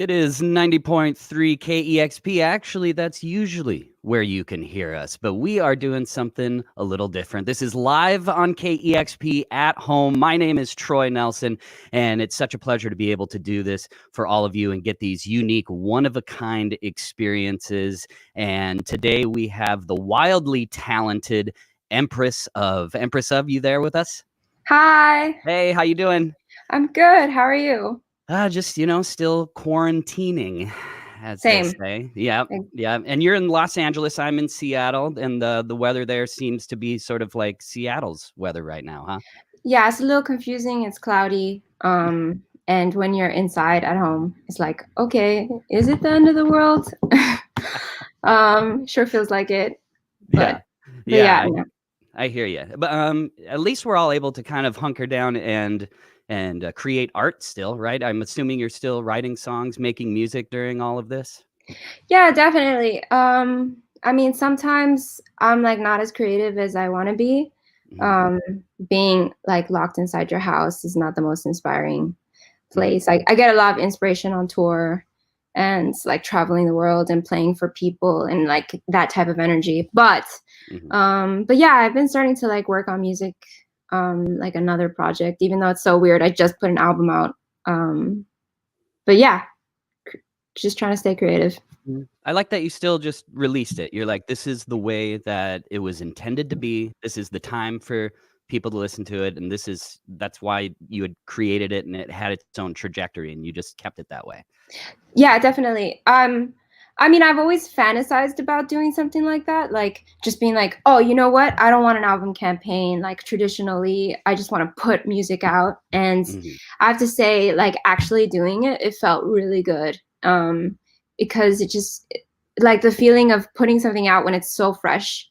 It is 90.3 KEXP. Actually, that's usually where you can hear us, but we are doing something a little different. This is live on KEXP at home. My name is Troy Nelson, and it's such a pleasure to be able to do this for all of you and get these unique, one-of-a-kind experiences. And today we have the wildly talented Empress of. Empress of, you there with us? Hi. Hey, how you doing? I'm good. How are you? Just, still quarantining, as Same. they say. Yeah. And you're in Los Angeles. I'm in Seattle, and the weather there seems to be sort of like Seattle's weather right now, huh? Yeah, it's a little confusing. It's cloudy. And when you're inside at home, it's like, okay, is it the end of the world? Sure feels like it. But Yeah. yeah. I hear you. But at least we're all able to kind of hunker down and create art still, right? I'm assuming you're still writing songs, making music during all of this. Yeah, definitely. I mean, sometimes I'm like not as creative as I want to be. Being like locked inside your house is not the most inspiring place. I get a lot of inspiration on tour and like traveling the world and playing for people and like that type of energy. But yeah, I've been starting to like work on music, like another project, even though it's so weird. I just put an album out. But yeah, just trying to stay creative. I like that you still just released it. You're like, this is the way that it was intended to be. This is the time for people to listen to it. And that's why you had created it and it had its own trajectory and you just kept it that way. Yeah, definitely. I mean, I've always fantasized about doing something like that, like just being like, oh, you know what? I don't want an album campaign. Like traditionally, I just want to put music out. And I have to say, like actually doing it, it felt really good. Because it just like the feeling of putting something out when it's so fresh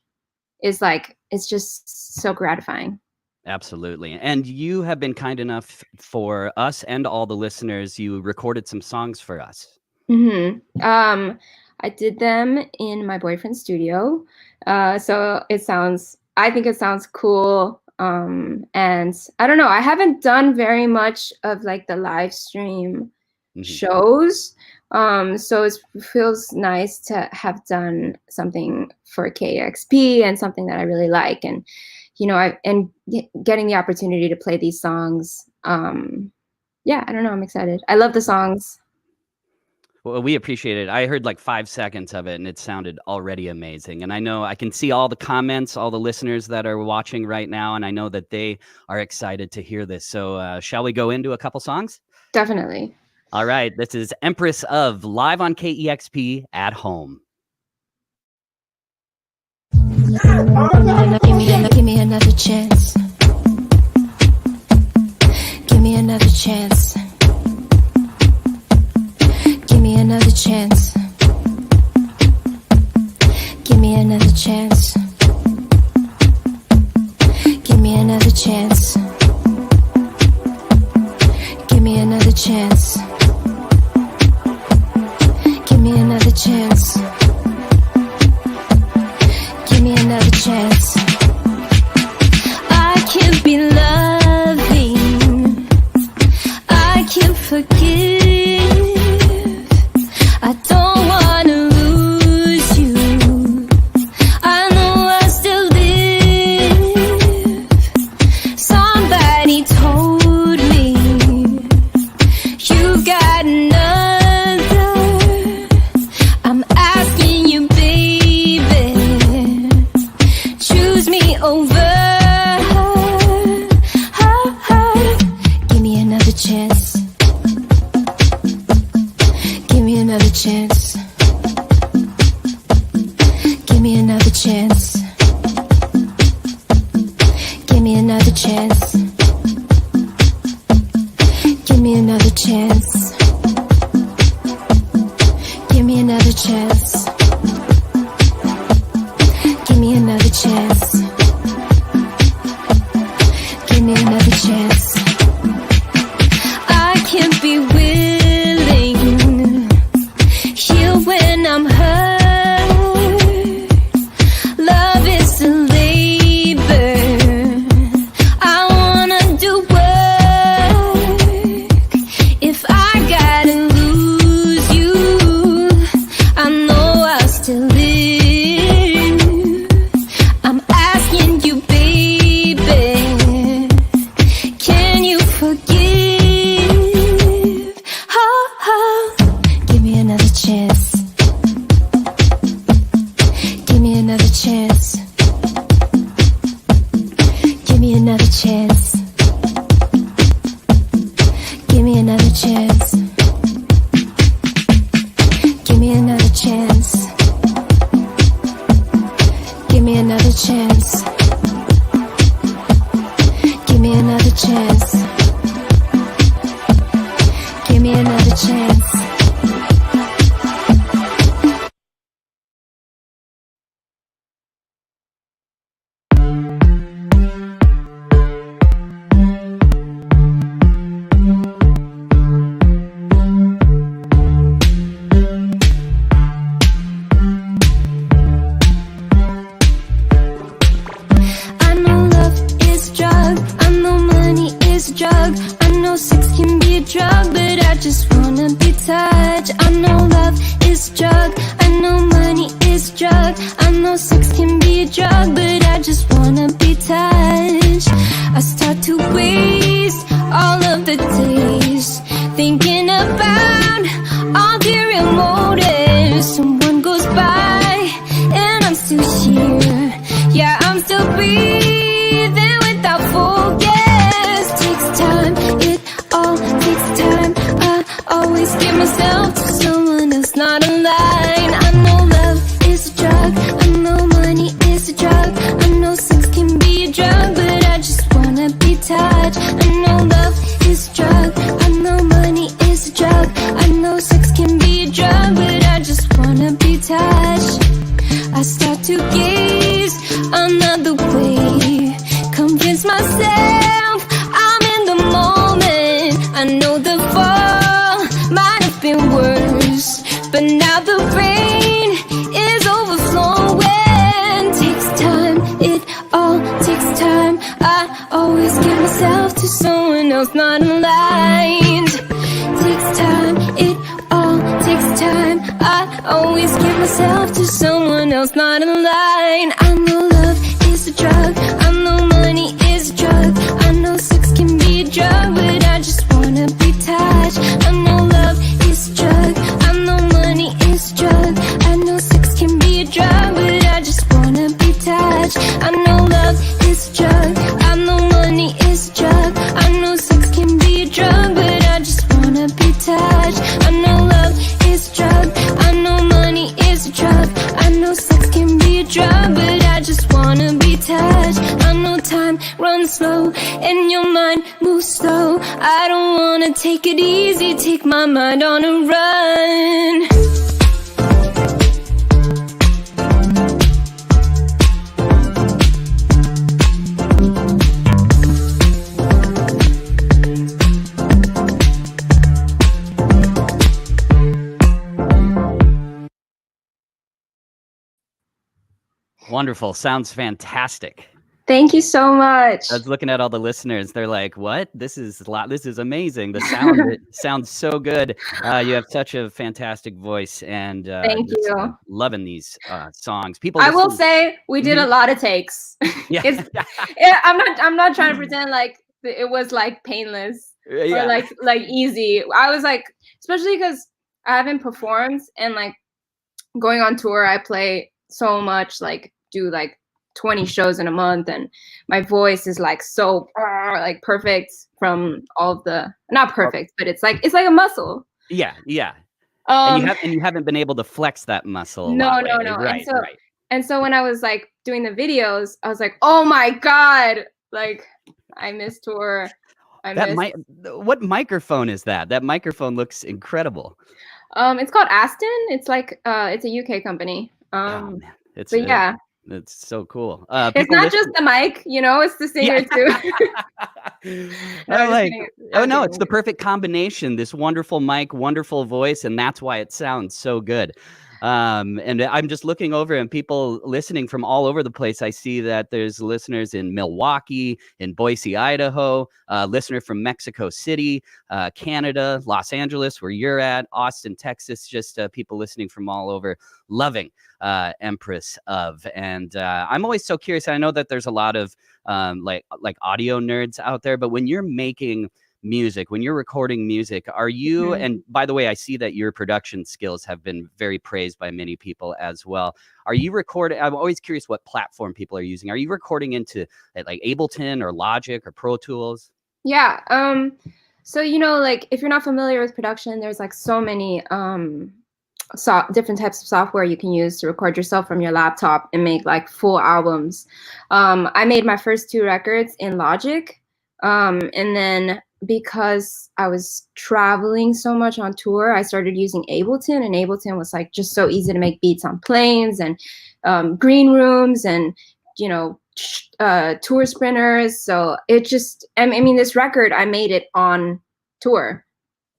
is like, it's just so gratifying. Absolutely. And you have been kind enough for us and all the listeners. You recorded some songs for us. I did them in my boyfriend's studio. So I think it sounds cool. And I don't know, I haven't done very much of like the live stream shows. So it feels nice to have done something for KEXP and something that I really like. And, getting the opportunity to play these songs. Yeah, I don't know. I'm excited. I love the songs. Well, we appreciate it. I heard like 5 seconds of it and it sounded already amazing. And I know I can see all the comments, all the listeners that are watching right now. And I know that they are excited to hear this. So shall we go into a couple songs? Definitely. All right. This is Empress of live on KEXP at home. Give me another chance. Give me another chance. Give me another chance. Give me another chance. Give me another chance. Give me another chance. Give me another chance. Give me another chance. I can't be loving. I can't forgive. I don't wanna lose you. I know I still live. Somebody told me you got another. I'm asking you, baby, choose me over. Give me another chance. Give me another chance. Give me another chance. Give me another chance. Give me another chance. Give me another chance. Give me another chance. Give me another chance. I can't be willing. Here when I'm hurt. Love is a labor. I wanna do work. If I another chance. Give me another chance. Give me another chance. I know love is a drug, I know money is a drug, I know sex can be a drug, but I just wanna be touched. I know love is a drug, I know money is a drug, I know sex can be a drug, but I just wanna be touched. I start to waste all of the days thinking about all the real motives. Someone goes by and I'm still here. Yeah, I'm still breathing without focus. Takes time, it all takes time. I always give myself to someone else, not a line. I know love is a drug, I know money is a drug, I know sex can be a drug, but I just wanna be touched. I know love is a drug, I know money is a drug, I know sex can be a drug, but I just wanna be touched. I start to gaze another way, convince myself I'm in the moment. I know the fall might have been worse, but now the rain is overflowing. Takes time, it all takes time. I always give myself to someone else, not aligned. Takes time, it all takes time. I always give myself to someone else, not aligned. I know love is a drug, I know money is a drug, I know sex can be a drug, but I just wanna be touched. I know love is a drug, I know money is a drug, I know sex can be a drug, but I just wanna be touched. I know love is a drug, I know money is a drug, I know sex can be a drug, but I just wanna be touched. I know love is a drug, I know money is a drug, I know sex can be a drug, but I just wanna be touched. I know time runs slow and your mind moves slow. I don't wanna take it easy, take my mind on a run. Wonderful. Sounds fantastic. Thank you so much. I was looking at all the listeners. They're like, "What? This is amazing. The sound it sounds so good. You have such a fantastic voice, and Thank just, you. loving these songs. People, I will listening- say we did a lot of takes. yeah, I'm not trying to pretend like it was like painless yeah. or like easy. I was like, especially because I haven't performed and like going on tour, I play so much, like do like 20 shows in a month, and my voice is like so like perfect from all of the, not perfect, but it's like a muscle. Yeah. Um, And you haven't been able to flex that muscle. no. Right. And so when I was like doing the videos, I was like, oh my God, like I miss tour. What microphone is that? That microphone looks incredible. It's called Aston. It's like it's a UK company. Oh, man. It's But yeah, it's so cool. it's not just the mic, you know, it's the singer too. No, I'm just like, kidding. oh I'm no, kidding. it's the perfect combination. This wonderful mic, wonderful voice, and that's why it sounds so good. And I'm just looking over and people listening from all over the place. I see that there's listeners in Milwaukee, in Boise, Idaho, listener from Mexico City, Canada, Los Angeles, where you're at, Austin, Texas, just people listening from all over, loving Empress of. And I'm always so curious. I know that there's a lot of like audio nerds out there, but when you're making music, when you're recording music, are you, and by the way, I see that your production skills have been very praised by many people as well. Are you recording? I'm always curious what platform people are using. Are you recording into like Ableton or Logic or Pro Tools? Yeah. So, you know, like if you're not familiar with production, there's like so many different types of software you can use to record yourself from your laptop and make like full albums. I made my first 2 records in Logic, and then because I was traveling so much on tour, I started using Ableton, and Ableton was like just so easy to make beats on planes and green rooms and tour sprinters. So it just, I mean, this record, I made it on tour,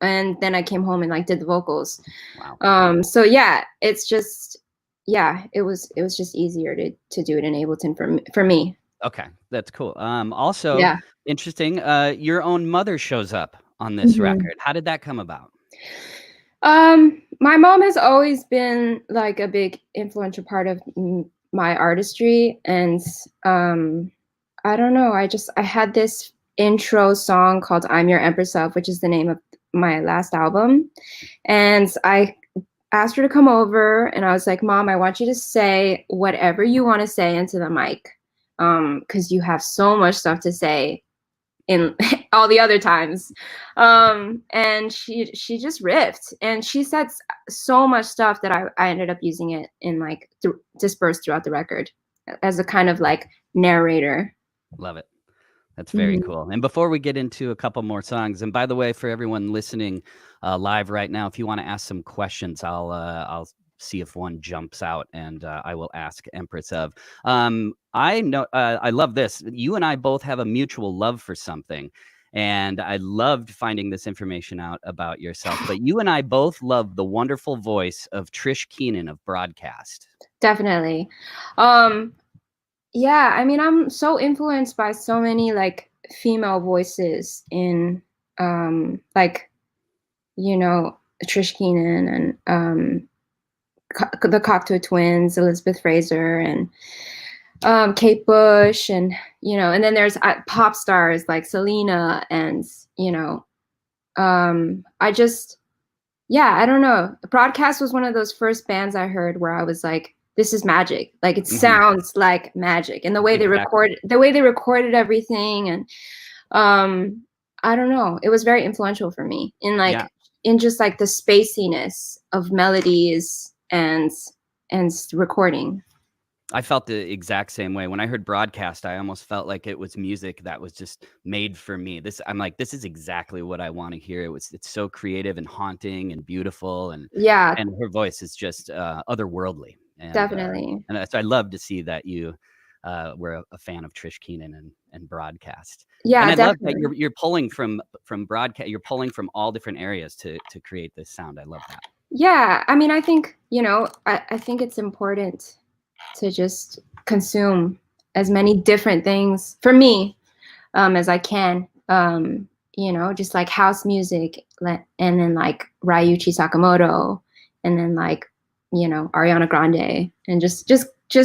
and then I came home and like did the vocals. Wow. So yeah, it's just, yeah, it was just easier to do it in Ableton for me. Okay, that's cool. Also, Yeah. interesting, your own mother shows up on this record. How did that come about? My mom has always been like a big influential part of my artistry, and I don't know, I had this intro song called I'm Your Empress of, which is the name of my last album, and I asked her to come over, and I was like, Mom, I want you to say whatever you want to say into the mic, because you have so much stuff to say in all the other times. And she just riffed, and she said so much stuff that I ended up using it in like dispersed throughout the record as a kind of like narrator. Love it. That's very cool. And before we get into a couple more songs, and by the way, for everyone listening live right now, if you want to ask some questions, I'll see if one jumps out, and I will ask Empress of. I know I love this. You and I both have a mutual love for something, and I loved finding this information out about yourself. But you and I both love the wonderful voice of Trish Keenan of Broadcast. Definitely. Yeah, I mean, I'm so influenced by so many like female voices in like, Trish Keenan and the Cocteau Twins, Elizabeth Fraser, and Kate Bush, and and then there's pop stars like Selena, and I don't know. Broadcast was one of those first bands I heard where I was like, this is magic. Like it sounds like magic, and the way they recorded everything, and I don't know. It was very influential for me in like in just like the spaciness of melodies and recording. I felt the exact same way. When I heard Broadcast, I almost felt like it was music that was just made for me. I'm like, this is exactly what I want to hear. It's so creative and haunting and beautiful, and her voice is just otherworldly. And, definitely. And so I love to see that you were a fan of Trish Keenan and Broadcast. Yeah, and I definitely. love that you're pulling from Broadcast. You're pulling from all different areas to create this sound. I love that. Yeah, I mean, I think I think it's important to just consume as many different things for me as I can. Just like house music, and then like Ryuichi Sakamoto, and then like Ariana Grande, and just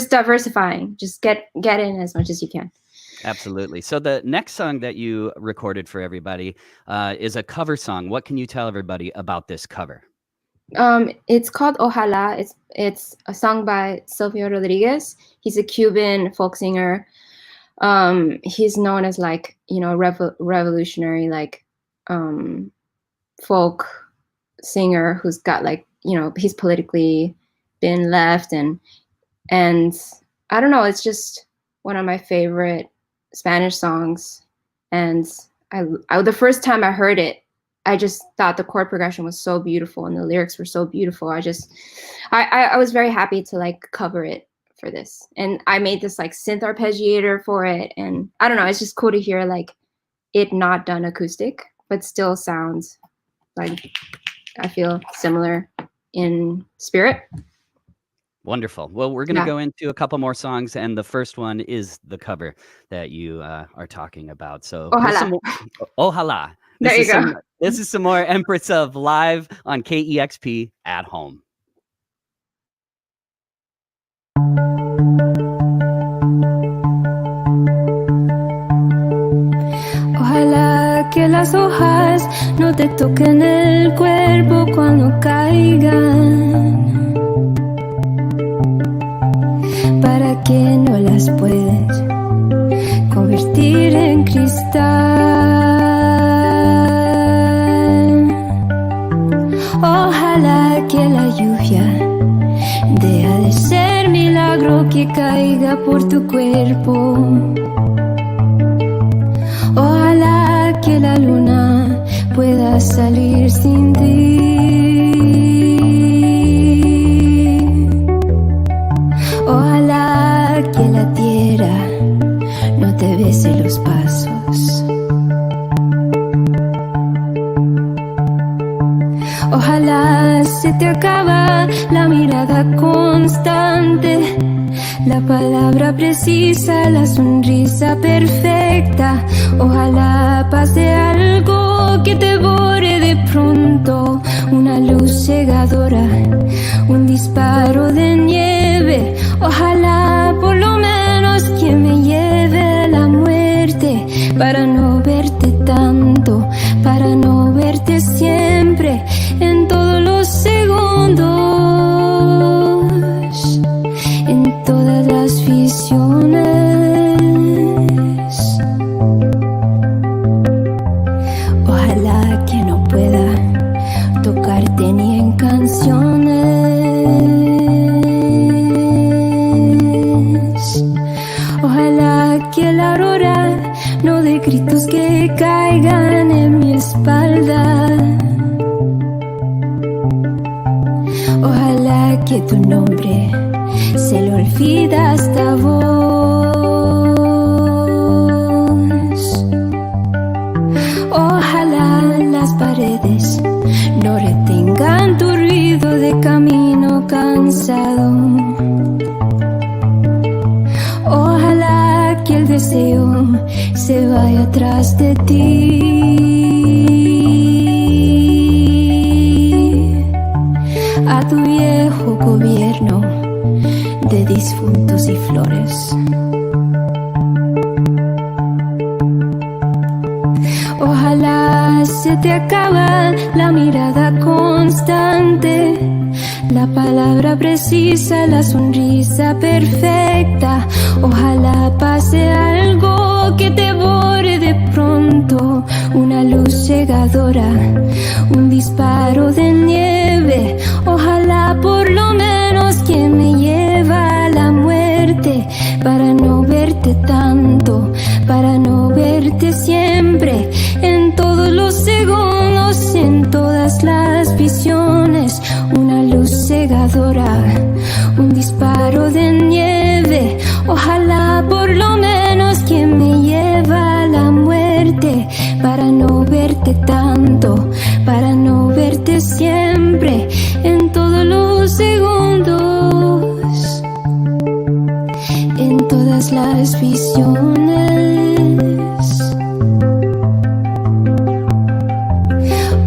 diversifying. Just get in as much as you can. Absolutely. So the next song that you recorded for everybody is a cover song. What can you tell everybody about this cover? It's called Ojalá. It's a song by Silvio Rodriguez. He's a Cuban folk singer. He's known as like revolutionary like folk singer who's got like he's politically been left, and I don't know, it's just one of my favorite Spanish songs. And I the first time I heard it, I just thought the chord progression was so beautiful and the lyrics were so beautiful. I was very happy to like cover it for this, and I made this like synth arpeggiator for it, and I don't know, it's just cool to hear like it not done acoustic but still sounds like I feel similar in spirit. Wonderful. Well, we're going to go into a couple more songs, and the first one is the cover that you are talking about. So Ojalá. Ojalá. There you go. This is some more Empress of live on KEXP at home. Ojalá que las hojas no te toquen el cuerpo cuando caigan, para que no las puedas convertir en cristal. Ojalá que la lluvia que caiga por tu cuerpo. Ojalá que la luna pueda salir sin ti. Ojalá que la tierra no te bese los pasos. Ojalá se te acaba la mirada constante, la palabra precisa, la sonrisa perfecta. Ojalá pase algo que te borre de pronto, una luz cegadora, un disparo de nieve. Ojalá por lo menos que me lleve la muerte, para no verte tanto, para no verte siempre, en todos los segundos, en todas las visiones. Ojalá que no pueda tocarte ni en canciones. Ojalá que la aurora no dé gritos que caigan en mi espalda. Ojalá que tu nombre se le olvida hasta vos. Ojalá las paredes no retengan tu ruido de camino cansado. Ojalá que el deseo se vaya atrás de ti. A tu viejo gobierno de difuntos y flores. Ojalá se te acaba la mirada constante, la palabra precisa, la sonrisa perfecta. Ojalá pase algo que te borre de pronto, una luz cegadora, un disparo de nieve. Ojalá por lo menos que me lleva a la muerte, para no verte tanto, para no verte siempre, en todos los segundos, en todas las visiones. Una luz cegadora, un disparo de nieve. Ojalá por lo menos que me lleva a la muerte, para no verte tanto, para no verte siempre, en todos los segundos, en todas las visiones.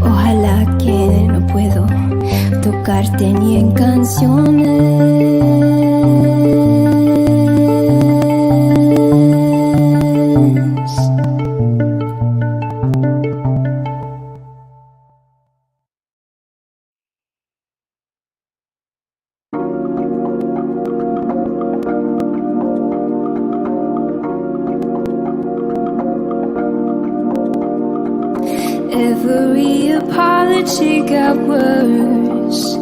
Ojalá que no puedo tocarte ni en canciones. Every apology got worse,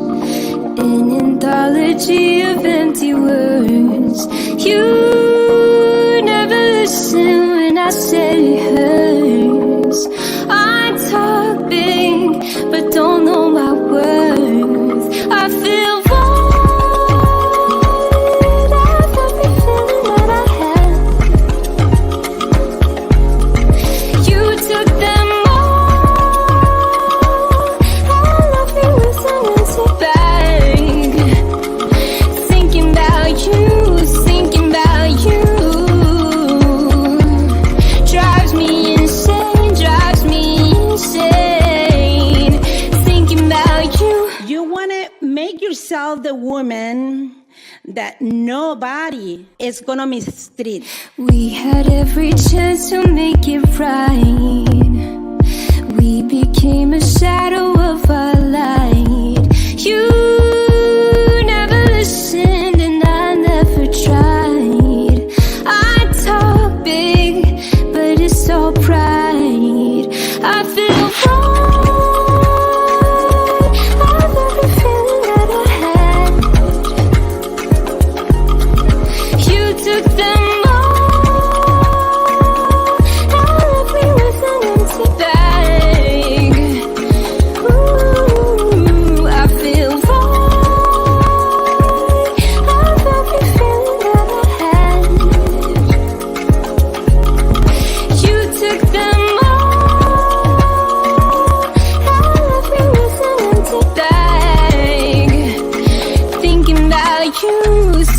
an anthology of empty words. You never listen when I say it hurts. I talk big, but don't know my worth. I feel void of every feeling that I had. You took them all, I love you with an empty bag. Thinking about you, thinking about you, drives me insane, drives me insane. Thinking about you. You want to make yourself the woman that nobody is gonna mistreat. We had every chance to make it right. We became a shadow of our light. You never listened and I never tried. I talk big, but it's all pride. I feel void of every feeling that I had.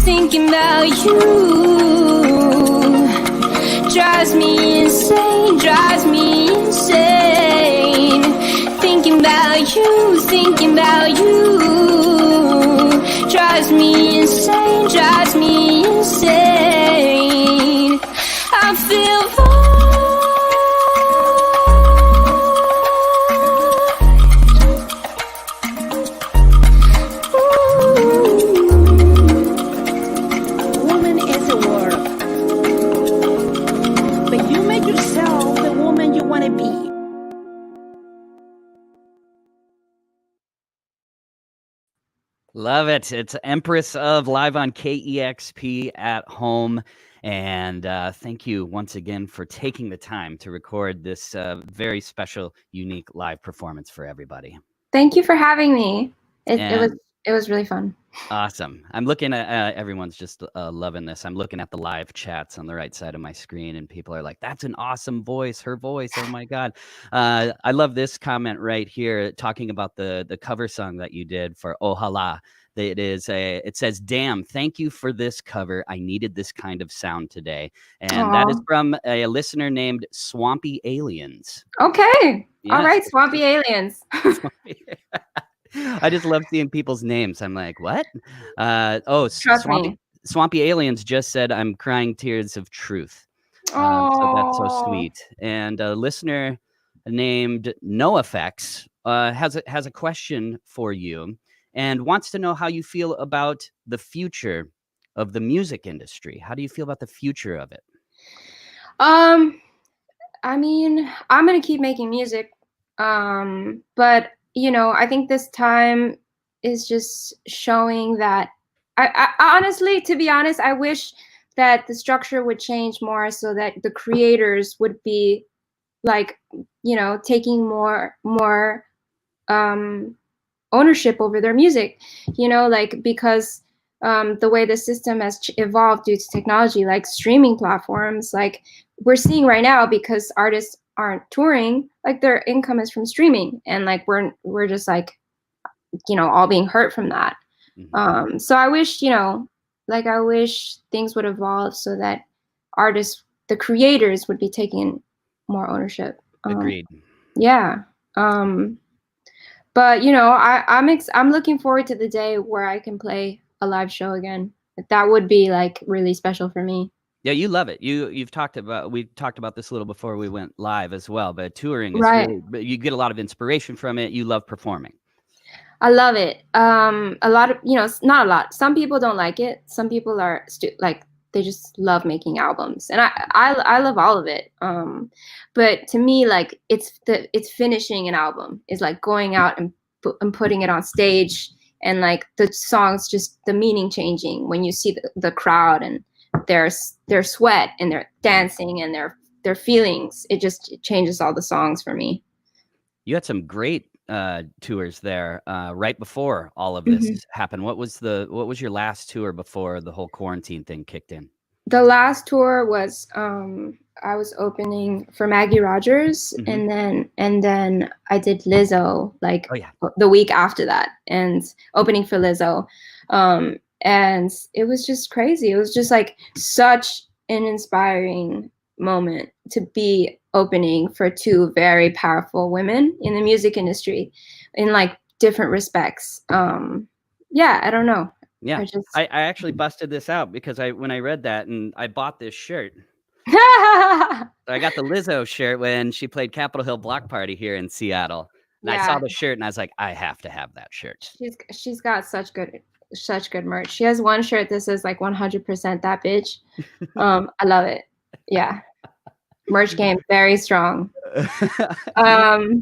thinking about you drives me insane, drives me insane. Thinking about you drives me insane, drives me insane. I feel Woman is a word, but you make yourself the woman you want to be. Love it. It's Empress of live on KEXP at home. And thank you once again for taking the time to record this very special, unique live performance for everybody. Thank you for having me. It And- was really fun. Awesome. I'm looking at everyone's just loving this. I'm looking at the live chats on the right side of my screen, and people are like, that's an awesome voice. Her voice. Oh my God. I love this comment right here talking about the cover song that you did for Ojalá. It says, damn, thank you for this cover. I needed this kind of sound today. And that is Aw. from a listener named Swampy Aliens. Okay. All Yes. right, Swampy Aliens. I just love seeing people's names. I'm like, what? Trust me. Swampy Aliens just said, I'm crying tears of truth. So that's so Oh. sweet. And a listener named NoFX has a question for you and wants to know how you feel about the future of the music industry. How do you feel about the future of it? I mean, I'm gonna keep making music. But you know, I think this time is just showing that I honestly, to be honest, I wish that the structure would change more so that the creators would be like, you know, taking more ownership over their music, you know, like because the way the system has evolved due to technology, like streaming platforms, like we're seeing right now, because artists aren't touring, like their income is from streaming, and like we're just like, you know, all being hurt from that. Mhm. So I wish, you know, like I wish things would evolve so that artists, the creators, would be taking more ownership. Agreed. Yeah. But you know, I'm looking forward to the day where I can play a live show again. That would be like really special for me. Yeah, you love it. We talked about this a little before we went live as well, but touring is Right. really, but you get a lot of inspiration from it. You love performing. I love it. A lot of, you know, not a lot. Some people don't like it. Some people are like they just love making albums, and I love all of it. But to me, like it's finishing an album is like going out and putting it on stage, and like the songs, just the meaning changing when you see the crowd and their sweat and their dancing and their feelings. It just changes all the songs for me. You had some great tours there right before all of this happened. What was your last tour before the whole quarantine thing kicked in? The last tour was I was opening for Maggie Rogers, and then I did Lizzo like the week after that, and opening for Lizzo. And it was just crazy. It was just like such an inspiring moment to be opening for two very powerful women in the music industry in like different respects. Yeah, I don't know. Yeah, I actually busted this out because when I read that, and I bought this shirt. So I got the Lizzo shirt when she played Capitol Hill Block Party here in Seattle. And I saw the shirt and I was like, I have to have that shirt. She's got such good merch. She has one shirt that says like 100% that bitch. I love it. Yeah. Merch game very strong. I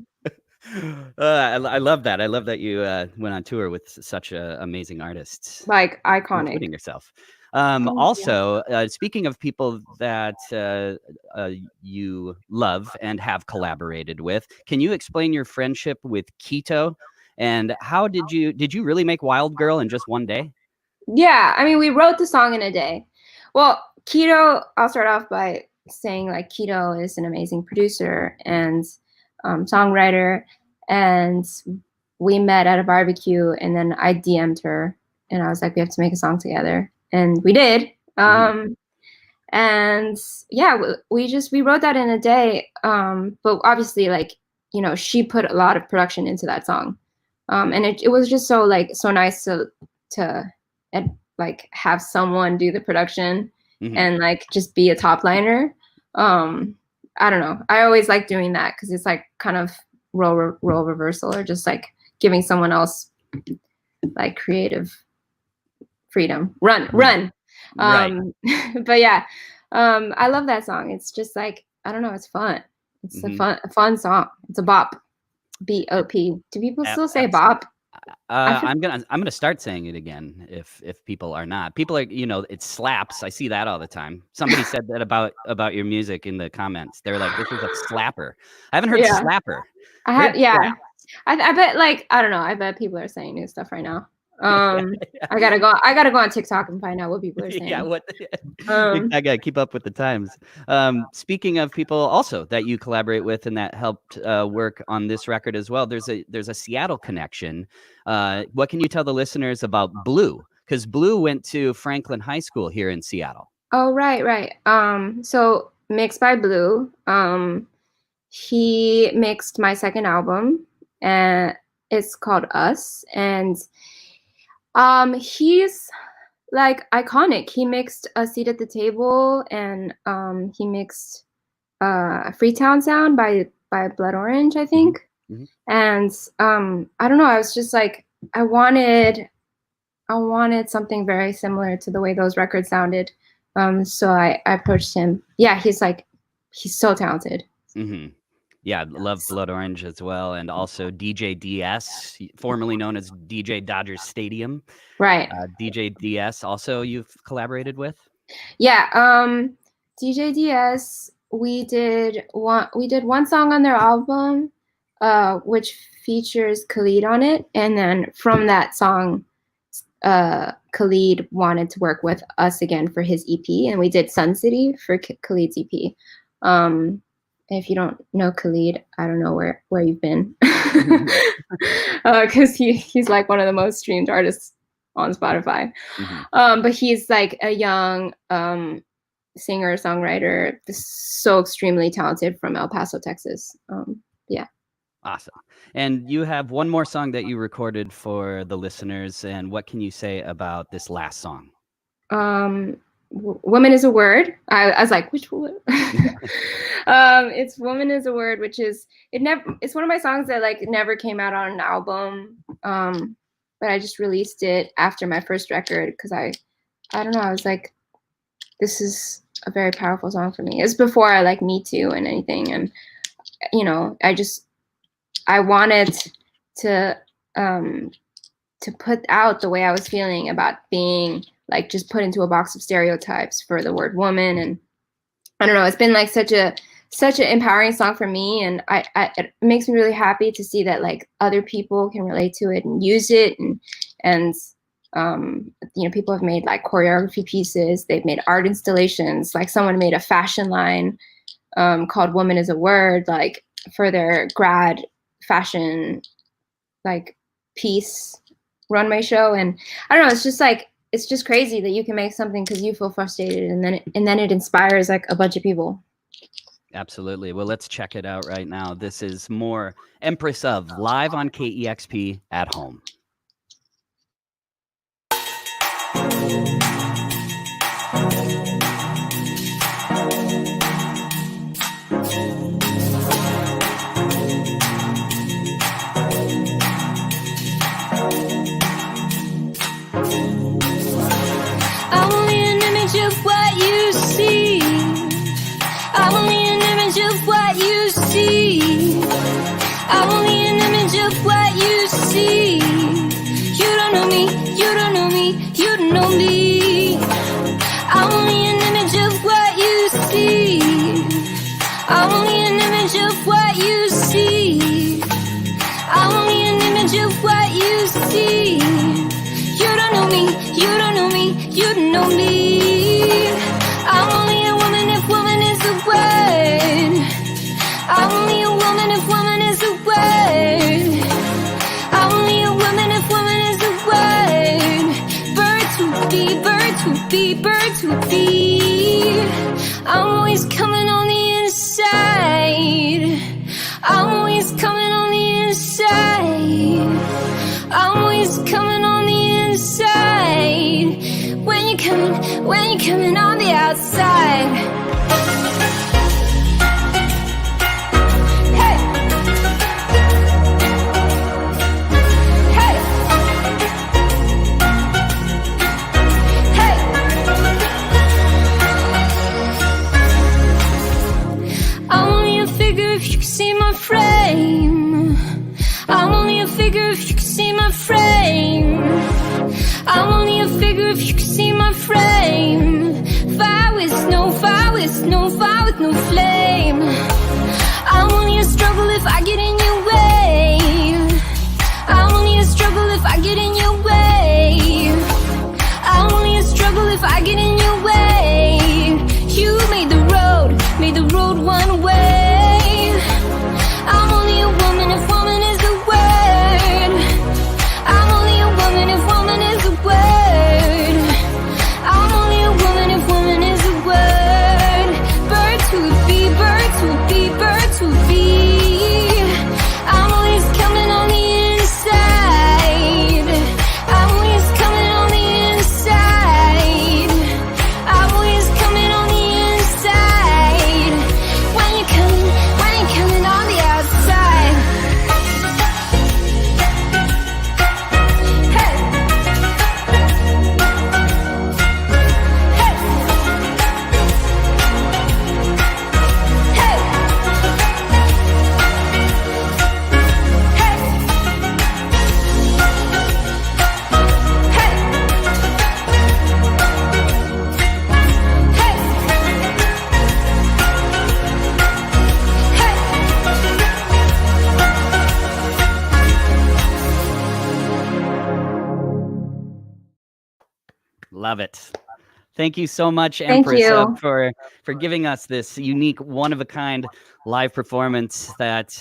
love that. I love that you went on tour with such amazing artists. Like iconic. Including yourself. Also, speaking of people that you love and have collaborated with, can you explain your friendship with Keto? And how did you really make Wild Girl in just one day? Yeah, I mean, we wrote the song in a day. Well, Keto, I'll start off by saying like Keto is an amazing producer and songwriter, and we met at a barbecue, and then I DM'd her and I was like, we have to make a song together. and we did. And yeah, we wrote that in a day. But obviously, like, you know, she put a lot of production into that song. And it was just so nice to like have someone do the production and like just be a top liner. I don't know. I always like doing that because it's like kind of role reversal, or just like giving someone else like creative freedom. Run. Right. But yeah, I love that song. It's just like, I don't know, it's fun. It's a fun song. It's a bop. B-O-P. Do people still say bop? I'm gonna start saying it again if people are not. People are, you know, it slaps. I see that all the time. Somebody said that about your music in the comments. They're like, this is a slapper. I haven't heard slapper. I have, yeah. I bet, like, I don't know. I bet people are saying new stuff right now. I gotta go on TikTok and find out what people are saying. Yeah, I gotta keep up with the times. Speaking of people also that you collaborate with and that helped work on this record as well, there's a Seattle connection. What can you tell the listeners about Blue? Because Blue went to Franklin High School here in Seattle. Oh, right. So mixed by Blue. He mixed my second album, and it's called Us, and he's like iconic. He mixed A Seat at the Table, and he mixed Freetown Sound by Blood Orange, I think. And I don't know, I was just like, I wanted something very similar to the way those records sounded. So I approached him. Yeah, he's so talented. Yeah, love Blood Orange as well, and also DJ DS, formerly known as DJ Dodgers Stadium. Right. DJ DS also you've collaborated with? Yeah, DJ DS, we did one song on their album, which features Khalid on it, and then from that song, Khalid wanted to work with us again for his EP, and we did Sun City for Khalid's EP. If you don't know Khalid, I don't know where you've been, because he's like one of the most streamed artists on Spotify. But he's like a young singer songwriter, so extremely talented from El Paso, Texas. Yeah. Awesome. And you have one more song that you recorded for the listeners, and what can you say about this last song? Woman is a Word. I was like, which one? It's Woman is a Word, which is it's one of my songs that like never came out on an album, but I just released it after my first record because I don't know, I was like, this is a very powerful song for me. It's before I like Me Too and anything, and you know, I wanted to put out the way I was feeling about being like just put into a box of stereotypes for the word woman. And I don't know, it's been like such an empowering song for me, and it makes me really happy to see that like other people can relate to it and use it, and you know, people have made like choreography pieces, they've made art installations, like someone made a fashion line called Woman is a Word, like for their grad fashion like piece runway show. And I don't know, it's just like, it's just crazy that you can make something because you feel frustrated, and then it inspires like a bunch of people. Absolutely. Well, let's check it out right now. This is more Empress of live on KEXP at home. I'm only an image of what you see. I'm only an image of what you see. I'm only an image of what you see. You don't know me, you don't know me, you don't know me. I'm only an image of what you see. I'm only an image of what you see. I'm only an image of what you see. You don't know me, you don't know me, you don't know me. I'm only a woman if woman is a word. I'm only a woman if woman is a word. I'm only a woman if woman is a word. Bird to be, bird to be. bird to a bee. I'm always coming on the inside. I'm always coming on the inside. I'm always coming on the inside. When you're coming on the outside. If you could see my frame, I'm only a figure if you could see my frame. I'm only a figure if you could see my frame. Fire with no fire with no fire with no flame. I'm only a struggle if I get in your way. I'm only a struggle if I get in your way. I'm only a struggle if I get in your way. You made the road one way. I'm only a woman if woman is the word. I'm only a woman if woman is the word. I'm only a woman if woman is the word. Bird to a bee, bird to a bee, bird to a bee. I'm always coming on the inside. I'm always coming on the inside. I'm always coming on the inside. When you're coming on the outside. Hey. Hey. Hey. Love it. Thank you so much, Thank Empress, you. for giving us this unique, one-of-a-kind live performance that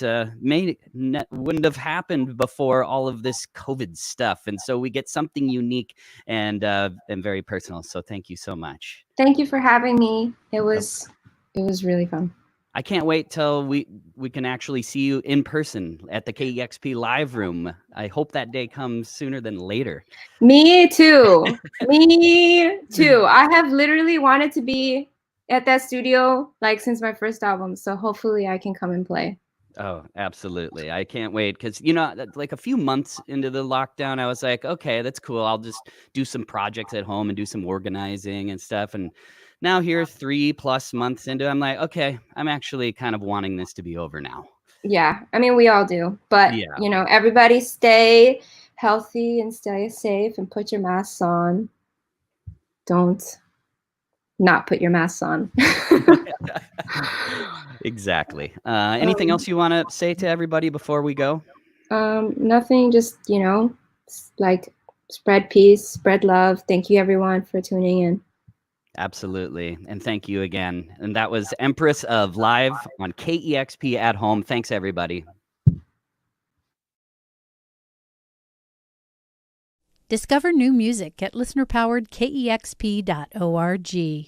wouldn't have happened before all of this COVID stuff. And so we get something unique and very personal. So thank you so much. Thank you for having me. It was really fun. I can't wait till we can actually see you in person at the KEXP live room. I hope that day comes sooner than later. Me too. Me too. I have literally wanted to be at that studio like since my first album. So hopefully I can come and play. Oh, absolutely. I can't wait because, you know, like a few months into the lockdown, I was like, okay, that's cool. I'll just do some projects at home and do some organizing and stuff. And now here, 3+ months into it, I'm like, okay, I'm actually kind of wanting this to be over now. Yeah, I mean, we all do. But, Yeah. you know, everybody stay healthy and stay safe and put your masks on. Don't not put your masks on. Exactly. Anything else you want to say to everybody before we go? Nothing, just, you know, like spread peace, spread love. Thank you, everyone, for tuning in. Absolutely. And thank you again. And that was Empress of Live on KEXP at Home. Thanks, everybody. Discover new music at listener-powered KEXP.org.